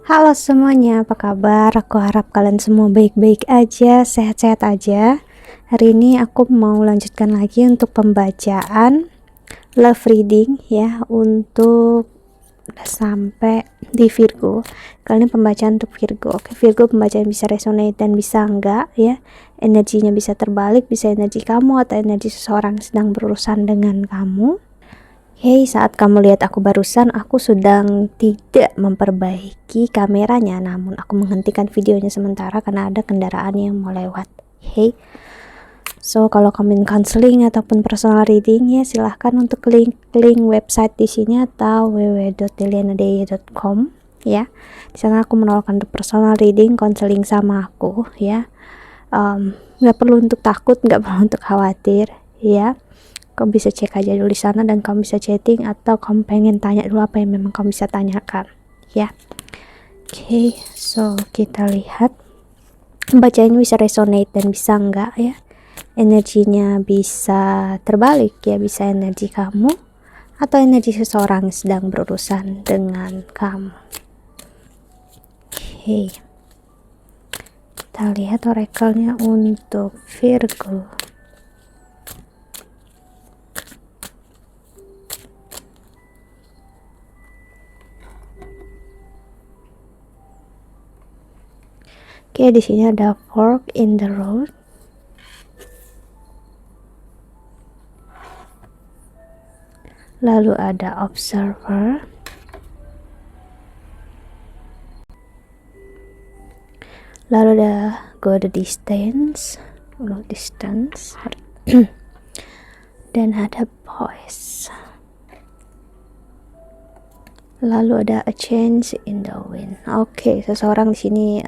Halo semuanya, apa kabar? Aku harap kalian semua baik-baik aja, sehat-sehat aja. Hari ini aku mau lanjutkan lagi untuk pembacaan love reading ya, untuk sampai di Virgo. Kali ini pembacaan untuk Virgo. Oke, Virgo pembacaan bisa resonate dan bisa enggak ya. Energinya bisa terbalik, bisa energi kamu atau energi seseorang yang sedang berurusan dengan kamu. Hey, saat kamu lihat aku barusan, aku sedang tidak memperbaiki kameranya, namun aku menghentikan videonya sementara karena ada kendaraan yang mau lewat. Hey, so kalau kamu ingin counseling ataupun personal reading ya silahkan untuk klik link website di sini atau www.delianadeye.com ya. Di sana aku menawarkan untuk personal reading, counseling sama aku ya. Nggak perlu untuk takut, nggak perlu untuk khawatir ya. Kamu bisa cek aja dulu di sana dan kamu bisa chatting atau kamu pengen tanya dulu apa yang memang kamu bisa tanyakan ya. Oke, so kita lihat pembacaannya bisa resonate dan bisa enggak ya. Energinya bisa terbalik ya, bisa energi kamu atau energi seseorang yang sedang berurusan dengan kamu. Oke, kita lihat orakelnya untuk Virgo. Oke, di sini ada fork in the road. Lalu ada observer. Lalu ada go the distance. Dan ada voice. Lalu ada a change in the wind. Oke, seseorang di sini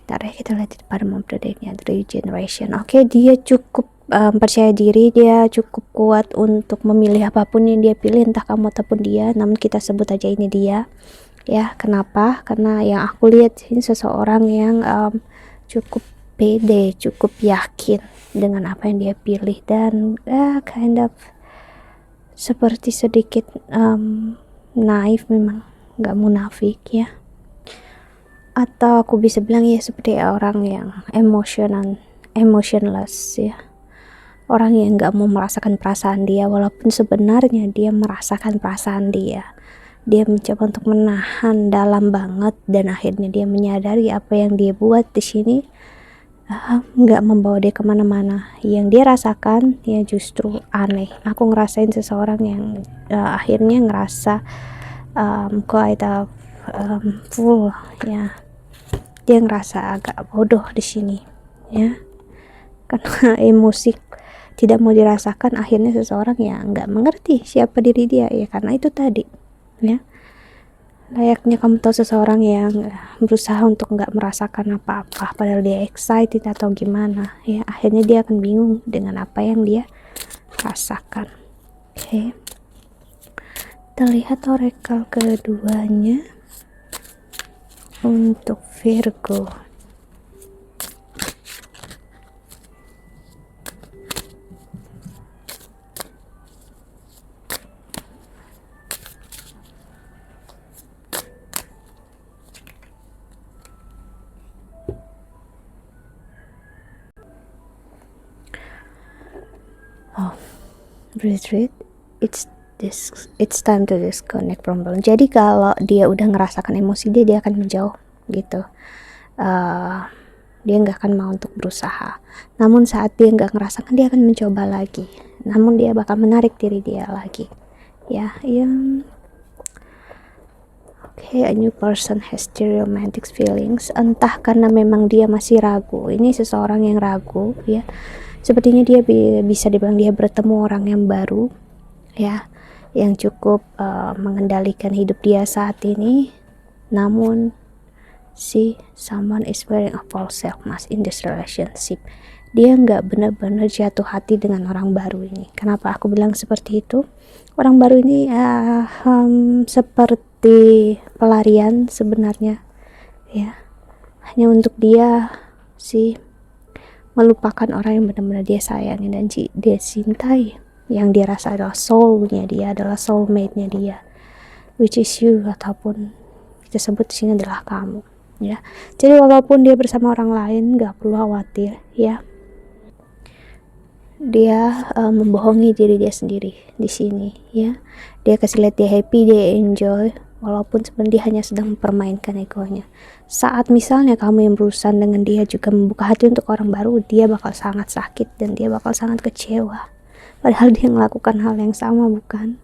kita lihat pada memprediknya regeneration. Oke, dia cukup percaya diri, dia cukup kuat untuk memilih apapun yang dia pilih, entah kamu ataupun dia, namun kita sebut aja ini dia ya. Kenapa? Karena yang aku lihat ini seseorang yang cukup pede, cukup yakin dengan apa yang dia pilih dan kind of seperti sedikit naif, memang nggak munafik ya. Atau aku bisa bilang ya seperti orang yang emotionless ya, orang yang nggak mau merasakan perasaan dia walaupun sebenarnya dia merasakan perasaan dia mencoba untuk menahan dalam banget dan akhirnya dia menyadari apa yang dia buat di sini nggak membawa dia kemana-mana. Yang dia rasakan ya justru aneh. Aku ngerasain seseorang yang akhirnya ngerasa quite full ya. Dia ngerasa agak bodoh di sini ya, karena emosi tidak mau dirasakan. Akhirnya seseorang yang nggak mengerti siapa diri dia ya, karena itu tadi ya. Layaknya kamu tahu seseorang yang berusaha untuk nggak merasakan apa-apa padahal dia excited atau gimana ya, akhirnya dia akan bingung dengan apa yang dia rasakan. Oke, kita lihat orakel keduanya untuk Virgo. Retreat, it's time to disconnect from problem. Jadi kalau dia udah ngerasakan emosi dia akan menjauh gitu. Dia nggak akan mau untuk berusaha. Namun saat dia nggak ngerasakan, dia akan mencoba lagi. Namun dia bakal menarik diri dia lagi. Ya. Oke, a new person has the romantic feelings. Entah karena memang dia masih ragu. Ini seseorang yang ragu ya. Sepertinya dia bisa dibilang dia bertemu orang yang baru ya, yang cukup mengendalikan hidup dia saat ini. Namun someone is wearing a false self mask in this relationship. Dia nggak benar-benar jatuh hati dengan orang baru ini. Kenapa aku bilang seperti itu? Orang baru ini seperti pelarian sebenarnya ya, hanya untuk dia melupakan orang yang benar-benar dia sayangi dan dia cintai, yang dia rasa adalah soulnya dia, adalah soulmate-nya dia. which is you, ataupun kita sebut di sini adalah kamu, ya. Jadi walaupun dia bersama orang lain, gak perlu khawatir, ya. Dia membohongi diri dia sendiri di sini, ya. Dia kasih lihat dia happy, dia enjoy, walaupun sebenarnya dia hanya sedang mempermainkan egonya. Saat misalnya kamu yang berurusan dengan dia juga membuka hati untuk orang baru, dia bakal sangat sakit dan dia bakal sangat kecewa. Padahal dia melakukan hal yang sama, bukan?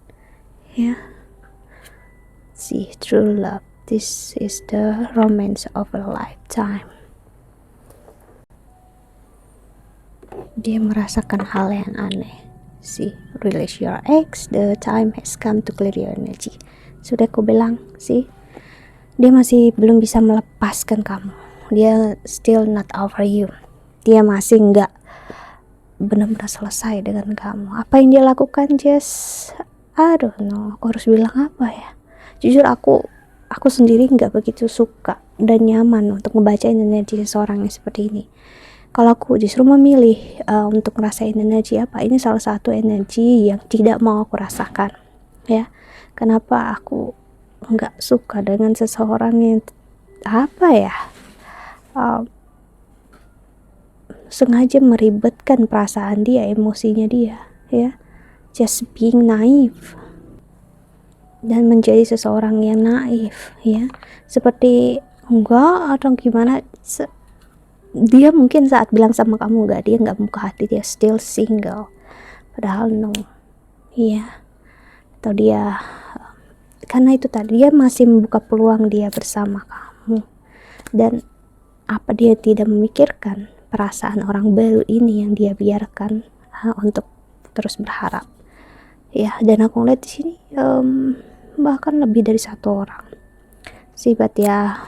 Ya. See, true love. This is the romance of a lifetime. Dia merasakan hal yang aneh. See, release your ex. The time has come to clear your energy. Sudah aku bilang, sih, dia masih belum bisa melepaskan kamu. Dia still not over you. Dia masih nggak benar-benar selesai dengan kamu. Apa yang dia lakukan, Jess? I don't know. Aku harus bilang apa ya? Jujur aku sendiri nggak begitu suka dan nyaman untuk ngebacain energi seseorang yang seperti ini. Kalau aku justru memilih untuk ngerasain energi apa, ini salah satu energi yang tidak mau aku rasakan, ya. Kenapa aku nggak suka dengan seseorang yang apa ya, sengaja meribetkan perasaan dia, emosinya dia, ya, just being naive dan menjadi seseorang yang naif, ya, seperti enggak atau gimana. Dia mungkin saat bilang sama kamu enggak, dia nggak membuka hati, dia still single, padahal no, ya. Atau dia karena itu tadi, dia masih membuka peluang dia bersama kamu, dan apa dia tidak memikirkan perasaan orang baru ini yang dia biarkan untuk terus berharap, ya. Dan aku lihat di sini bahkan lebih dari satu orang sih, but ya,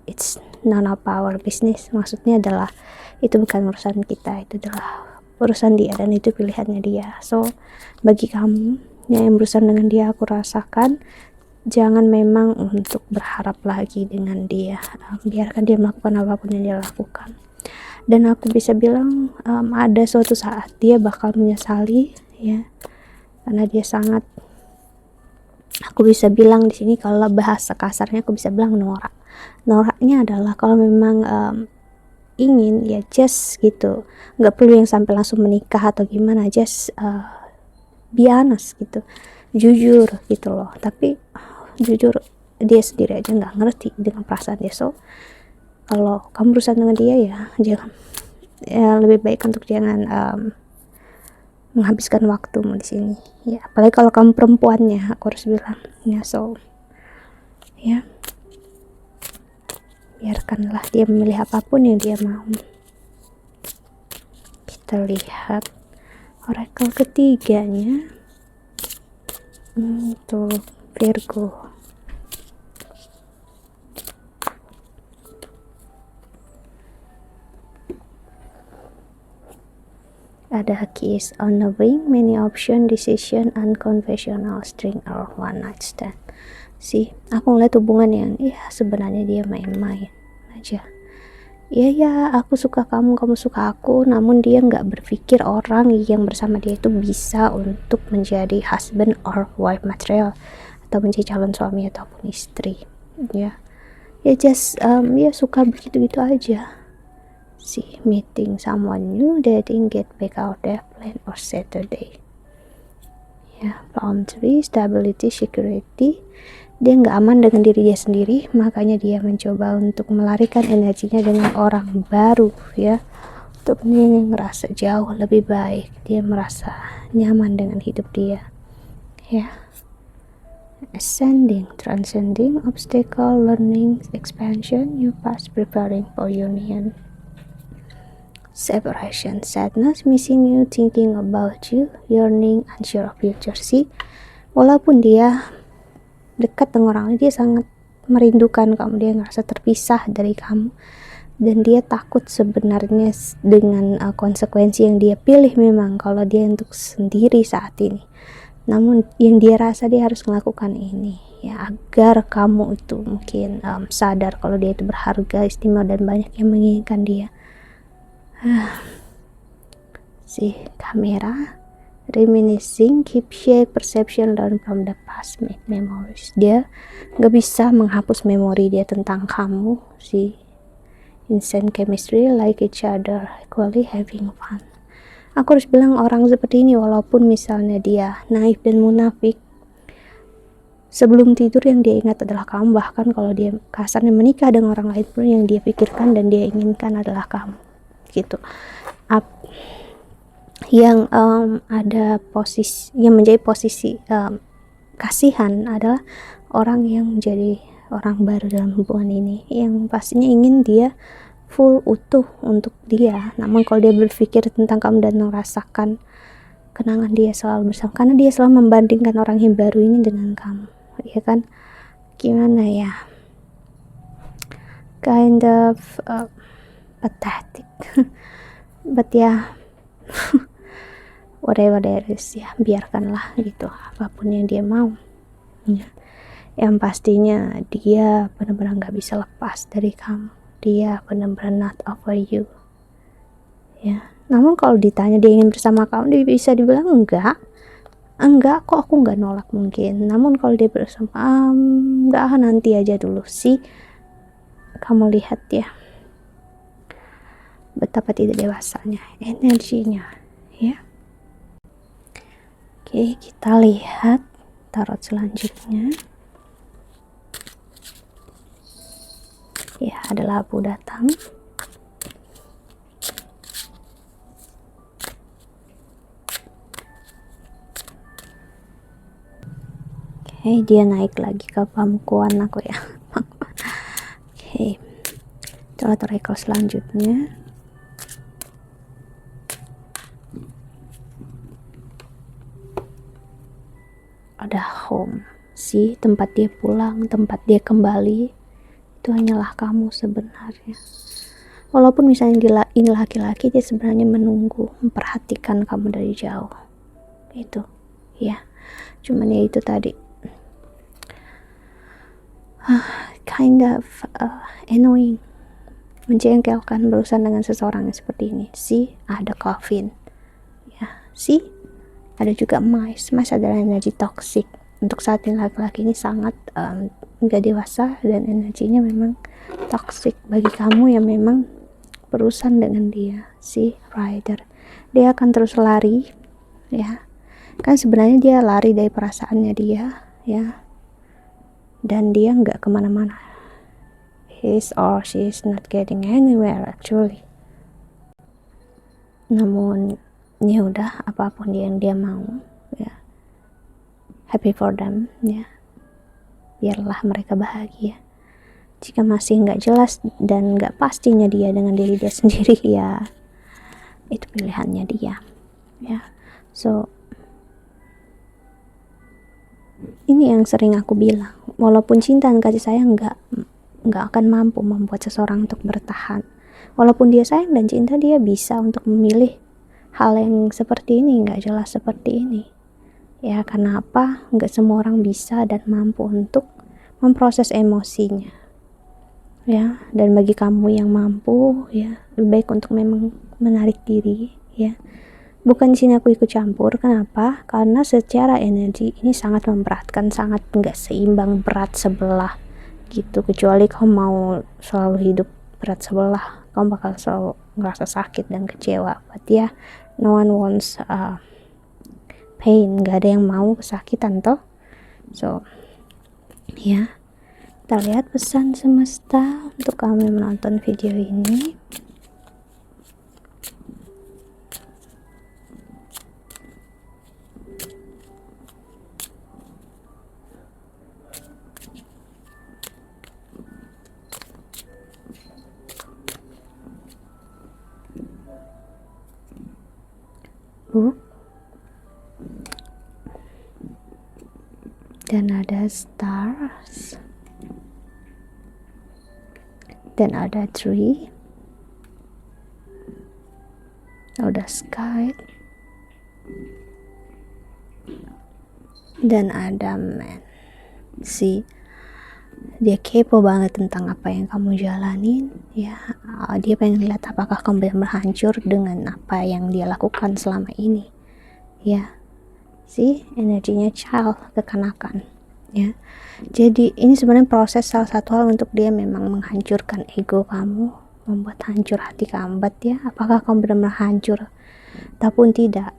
it's none of our business. Maksudnya adalah itu bukan urusan kita, itu adalah urusan dia dan itu pilihannya dia. So bagi kamu yang berurusan dengan dia, aku rasakan jangan memang untuk berharap lagi dengan dia. Biarkan dia melakukan apapun yang dia lakukan, dan aku bisa bilang ada suatu saat dia bakal menyesali, ya, karena dia sangat, aku bisa bilang di sini kalau bahasa kasarnya aku bisa bilang noraknya adalah kalau memang ingin, ya just gitu, nggak perlu yang sampai langsung menikah atau gimana, just be honest gitu, jujur gitu loh. Tapi jujur dia sendiri aja nggak ngerti dengan perasaan dia. So kalau kamu berusaha dengan dia, ya jangan, ya lebih baik untuk jangan menghabiskan waktumu di sini, ya, apalagi kalau kamu perempuannya, aku harus bilang, ya. So ya, biarkanlah dia memilih apapun yang dia mau. Kita lihat oracle ketiganya untuk Virgo. Ada keys on the wing, many option, decision, unconventional, string, or one night stand. Sih, aku ngeliat hubungan yang sebenarnya dia main-main aja. Ya, aku suka kamu, kamu suka aku, namun dia nggak berpikir orang yang bersama dia itu bisa untuk menjadi husband or wife material, atau menjadi calon suami ataupun istri, ya. Just ya suka begitu-gitu aja. See, meeting someone new, dating, get back out there, plan or Saturday. Ya, palm tree, stability, security. Dia nggak aman dengan diri dia sendiri, makanya dia mencoba untuk melarikan energinya dengan orang baru, ya. Untuk dia ngerasa jauh lebih baik, dia merasa nyaman dengan hidup dia, ya. Ascending, transcending, obstacle, learning, expansion, you past preparing for union. Separation, sadness, missing you, thinking about you, yearning, unsure of future. See, walaupun dia dekat dengan orang lain, dia sangat merindukan kamu, dia ngerasa terpisah dari kamu, dan dia takut sebenarnya dengan konsekuensi yang dia pilih. Memang kalau dia untuk sendiri saat ini, namun yang dia rasa dia harus melakukan ini, ya, agar kamu itu mungkin sadar kalau dia itu berharga, istimewa, dan banyak yang menginginkan dia. Si kamera, Reminiscing, keep shake, perception, learn from the past, make memories. Dia gak bisa menghapus memori dia tentang kamu sih. Instant chemistry, like each other, equally having fun. Aku harus bilang orang seperti ini, walaupun misalnya dia naif dan munafik, sebelum tidur yang dia ingat adalah kamu. Bahkan kalau dia kasarnya menikah dengan orang lain pun, yang dia pikirkan dan dia inginkan adalah kamu gitu. Yang ada posisi, yang menjadi posisi kasihan adalah orang yang menjadi orang baru dalam hubungan ini, yang pastinya ingin dia full utuh untuk dia. Namun kalau dia berpikir tentang kamu dan merasakan kenangan dia selalu bersama, karena dia selalu membandingkan orang yang baru ini dengan kamu, ya kan? Gimana ya, kind of pathetic but ya whatever that is, ya biarkanlah gitu, apapun yang dia mau ya. Yang pastinya dia benar-benar gak bisa lepas dari kamu, dia benar-benar not over you ya. Namun kalau ditanya dia ingin bersama kamu, dia bisa dibilang enggak kok, aku enggak nolak mungkin. Namun kalau dia bersama enggak, nanti aja dulu sih. Kamu lihat ya betapa tidak dewasanya energinya ya. Oke, kita lihat tarot selanjutnya ya. Ada labu datang. Oke, dia naik lagi ke pangkuan aku ya. Oke, coba tarik selanjutnya. Ada home sih, tempat dia pulang, tempat dia kembali, itu hanyalah kamu sebenarnya. Walaupun misalnya ini laki-laki, dia sebenarnya menunggu, memperhatikan kamu dari jauh itu ya. Cuman ya itu tadi, kind of annoying, menjengkelkan berurusan dengan seseorang yang seperti ini sih. Ada Coffin ya sih, ada juga Mice adalah energi toxic. Untuk saat ini laki-laki ini sangat gak dewasa dan energinya memang toxic bagi kamu yang memang berurusan dengan dia sih. Rider, dia akan terus lari ya, kan sebenarnya dia lari dari perasaannya dia ya, dan dia nggak kemana-mana. His or she is not getting anywhere actually. Namun ya udah, apapun yang dia mau ya, happy for them ya, biarlah mereka bahagia. Jika masih nggak jelas dan nggak pastinya dia dengan diri dia sendiri, ya itu pilihannya dia ya. So ini yang sering aku bilang, walaupun cinta dan kasih sayang nggak akan mampu membuat seseorang untuk bertahan. Walaupun dia sayang dan cinta, dia bisa untuk memilih hal yang seperti ini, nggak jelas seperti ini ya. Karena apa? Nggak semua orang bisa dan mampu untuk memproses emosinya ya. Dan bagi kamu yang mampu ya, lebih baik untuk memang menarik diri ya. Bukan di sini aku ikut campur. Kenapa? Karena secara energi ini sangat memberatkan, sangat nggak seimbang, berat sebelah gitu. Kecuali kamu mau selalu hidup berat sebelah, kamu bakal selalu ngerasa sakit dan kecewa. But ya, no one wants pain, gak ada yang mau kesakitan toh. So ya, kita lihat pesan semesta untuk kamu yang menonton video ini. Dan ada stars, dan ada tree, ada sky, dan ada man. See, dia kepo banget tentang apa yang kamu jalanin ya. Dia pengen lihat apakah kamu benar-benar hancur dengan apa yang dia lakukan selama ini ya. energinya child, kekanakan ya. Jadi ini sebenarnya proses salah satu hal untuk dia memang menghancurkan ego kamu, membuat hancur hati kamu. Ya, apakah kamu benar-benar hancur ataupun tidak,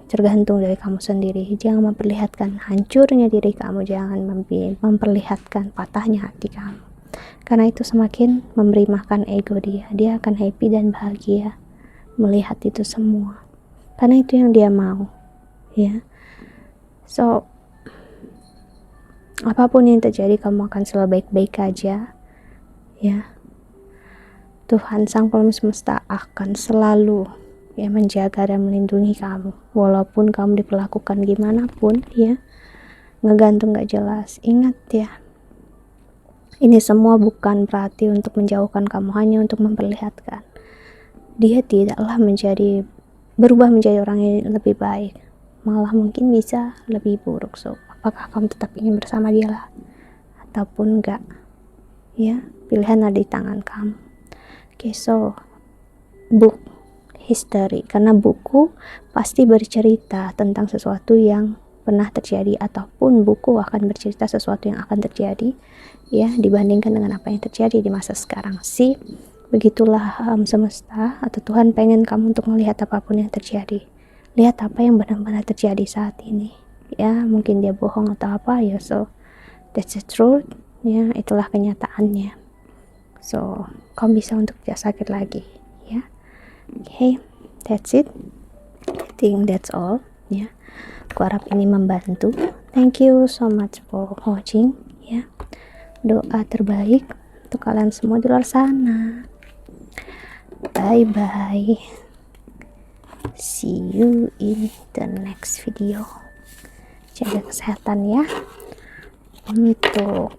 tergantung dari kamu sendiri. Jangan memperlihatkan hancurnya diri kamu, jangan memperlihatkan patahnya hati kamu, karena itu semakin memberi makan ego dia akan happy dan bahagia melihat itu semua, karena itu yang dia mau ya. So apapun yang terjadi, kamu akan selalu baik-baik aja ya. Tuhan Sang Pemilik Semesta akan selalu ya menjaga dan melindungi kamu, walaupun kamu diperlakukan gimana pun ya, ngegantung gak jelas. Ingat ya, ini semua bukan berarti untuk menjauhkan kamu, hanya untuk memperlihatkan dia tidaklah berubah menjadi orang yang lebih baik, malah mungkin bisa lebih buruk. So apakah kamu tetap ingin bersama dia lah ataupun enggak ya, pilihan ada di tangan kamu. So book history, karena buku pasti bercerita tentang sesuatu yang pernah terjadi, ataupun buku akan bercerita sesuatu yang akan terjadi ya, dibandingkan dengan apa yang terjadi di masa sekarang. Begitulah semesta atau Tuhan pengen kamu untuk melihat apapun yang terjadi, lihat apa yang benar-benar terjadi saat ini ya. Mungkin dia bohong atau apa ya, so that's the truth ya, itulah kenyataannya. So kamu bisa untuk tidak sakit lagi ya. Okay, that's it. I think that's all ya. Aku harap ini membantu. Thank you so much for watching ya. Doa terbaik untuk kalian semua di luar sana. Bye bye. See you in the next video. Jaga kesehatan ya. Untuk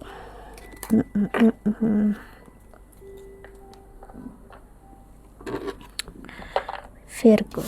Virgo.